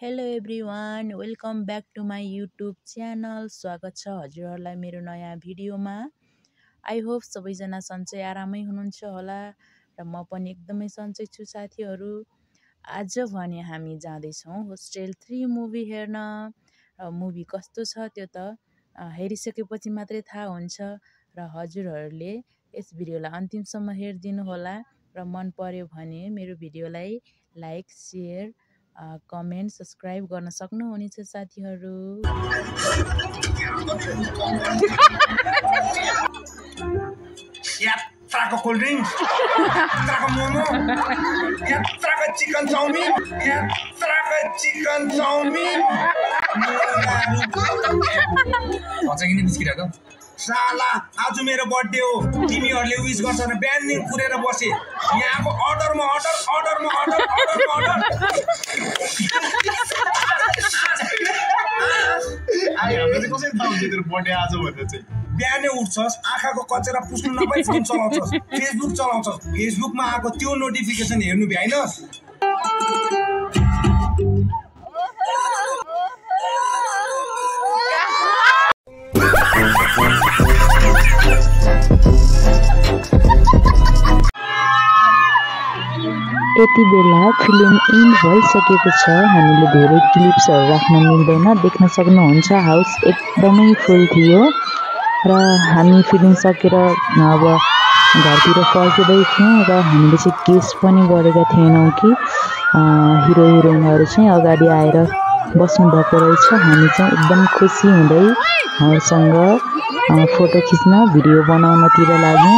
Hello everyone, welcome back to my YouTube channel. स्वागत छ हजुरहरूलाई मेरो नयाँ भिडियोमा। आई होप सबैजना सन्चै आरामै हुनुहुन्छ होला र म पनि एकदमै सन्चै छु साथीहरू। आज भने हामी जाँदैछौँ होस्टेल 3 मुभी हेर्न। मुभी कस्तो छ त्यो त हेरिसकेपछि मात्रै थाहा हुन्छ र हजुरहरूले यस भिडियोलाई अन्तिमसम्म हेरिदिनु होला र मन पर्यो भने मेरो भिडियोलाई लाइक, सेयर, कमेन्ट, सब्सक्राइब गर्न सक्नुहुनेछ साथीहरू। यात्राको कोल्ड ड्रिङ्क, यात्राको मोमो, यात्राको चिकन चाउमिन, यात्राको चिकन चाउमिन। भन्छ कि बिस्किरहेको साला आज मेरो बर्थडे हो, तिमीहरूले विश गर्छ भने बिहानदेखि कुरेर बसे। यहाँको अर्डरमा अर्डर अर्डरमा अर्डर अर्डरमा अर्डर। कसरी थाहा हुन्छ तेरो बर्थडे आज भनेर चाहिँ? बिहानै उठ्छस्, आँखाको कचेरा पुस्नु नपाई फोन चलाउँछस्, फेसबुक चलाउँछस्, फेसबुकमा आएको त्यो नोटिफिकेसन हेर्नु भ्याइनस्। यति बेला फिल्म इन्ड भइसकेको छ। हामीले धेरै क्लिप्सहरू राख्न मिल्दैन, देख्न सक्नुहुन्छ हाउस एकदमै फुल थियो र हामी फिल्म सकेर अब घरतिर फर्किँदै थियौँ र हामीले चाहिँ गेस पनि गरेका थिएनौँ कि हिरो हिरोइनहरू चाहिँ अगाडि आएर बस्नु भएको रहेछ। हामी चाहिँ एकदम खुसी हुँदै उहाँसँग फोटो खिच्न, भिडियो बनाउनतिर लाग्यौँ।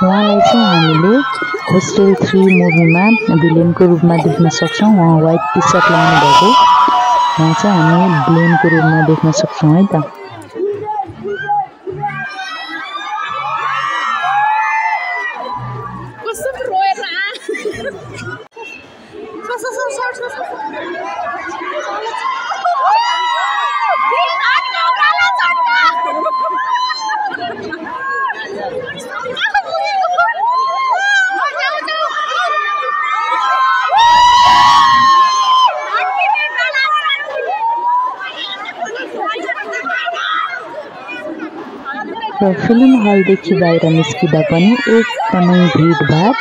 उहाँलाई चाहिँ हामीले होस्टेल 3 मुभीमा भिलेनको रूपमा देख्न सक्छौँ। उहाँ व्हाइट टी सर्ट लगाउनु भएको, उहाँ चाहिँ हामी भिलेनको रूपमा देख्न सक्छौँ है त। र फिल्म हलदेखि बाहिर निस्किँदा पनि एकदमै भिडभाड,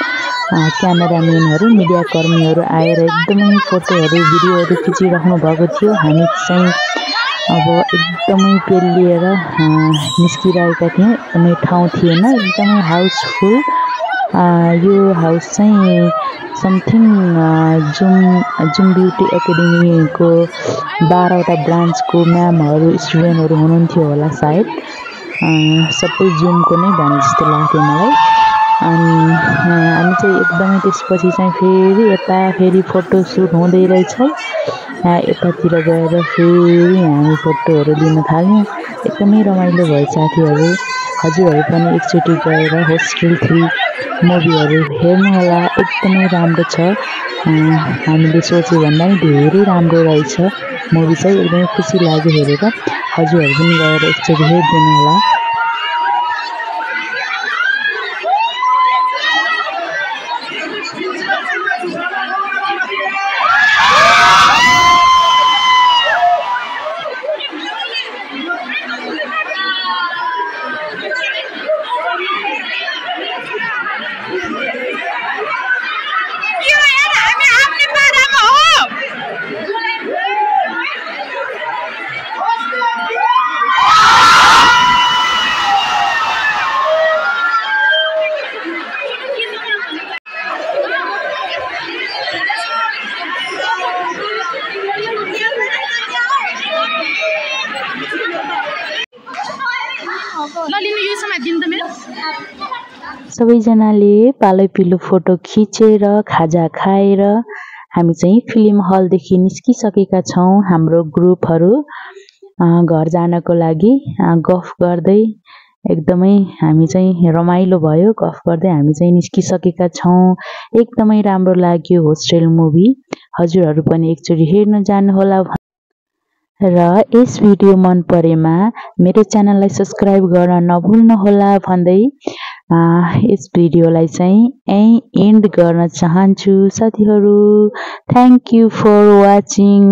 क्यामेराम्यानहरू, मिडियाकर्मीहरू आएर एकदमै फोटोहरू, भिडियोहरू खिचिराख्नु भएको थियो। हामी चाहिँ अब एकदमै पेलिएर निस्किरहेका थियौँ। एकदमै ठाउँ थिएन, एकदमै हाउसफुल। यो हाउस चाहिँ समथिङ जुम ब्युटी एकाडेमीको 12वटा ब्रान्चको म्यामहरू, स्टुडेन्टहरू हुनुहुन्थ्यो होला सायद। सबै जुमको नै भने जस्तो लाग्थ्यो मलाई। अनि हामी चाहिँ एकदमै त्यसपछि चाहिँ फेरि फोटो सुट हुँदै रहेछ। यतातिर गएर फेरि हामी फोटोहरू लिन थाल्यौँ। एकदमै रमाइलो भयो साथीहरू। हजुरहरू पनि एकचोटि गएर होस्टेल 3 मुभीहरू हेर्नु होला, एकदमै राम्रो छ। हामीले सोचे भन्दा धेरै राम्रो रहेछ मुभी चाहिँ। एकदमै खुसी लाग्यो हेरेर। हजुरहरू पनि गएर एकचोटि हेरिदिनु होला। सबैजनाले पालैपिलो फोटो खिचेर खाजा खाएर हामी चाहिँ फिल्म हलदेखि निस्किसकेका छौँ। हाम्रो ग्रुपहरू घर जानको लागि गफ गर्दै एकदमै हामी चाहिँ रमाइलो भयो। गफ गर्दै हामी चाहिँ निस्किसकेका छौँ। एकदमै राम्रो लाग्यो होस्टेल मुभी। हजुरहरू पनि एकचोटि हेर्न जानुहोला र यस भिडियो मन परेमा मेरो च्यानललाई सब्स्क्राइब गर्न नभुल्नुहोला भन्दै यस भिडियोलाई चाहिँ यहीँ एन्ड गर्न चाहन्छु साथीहरू। Thank you for watching.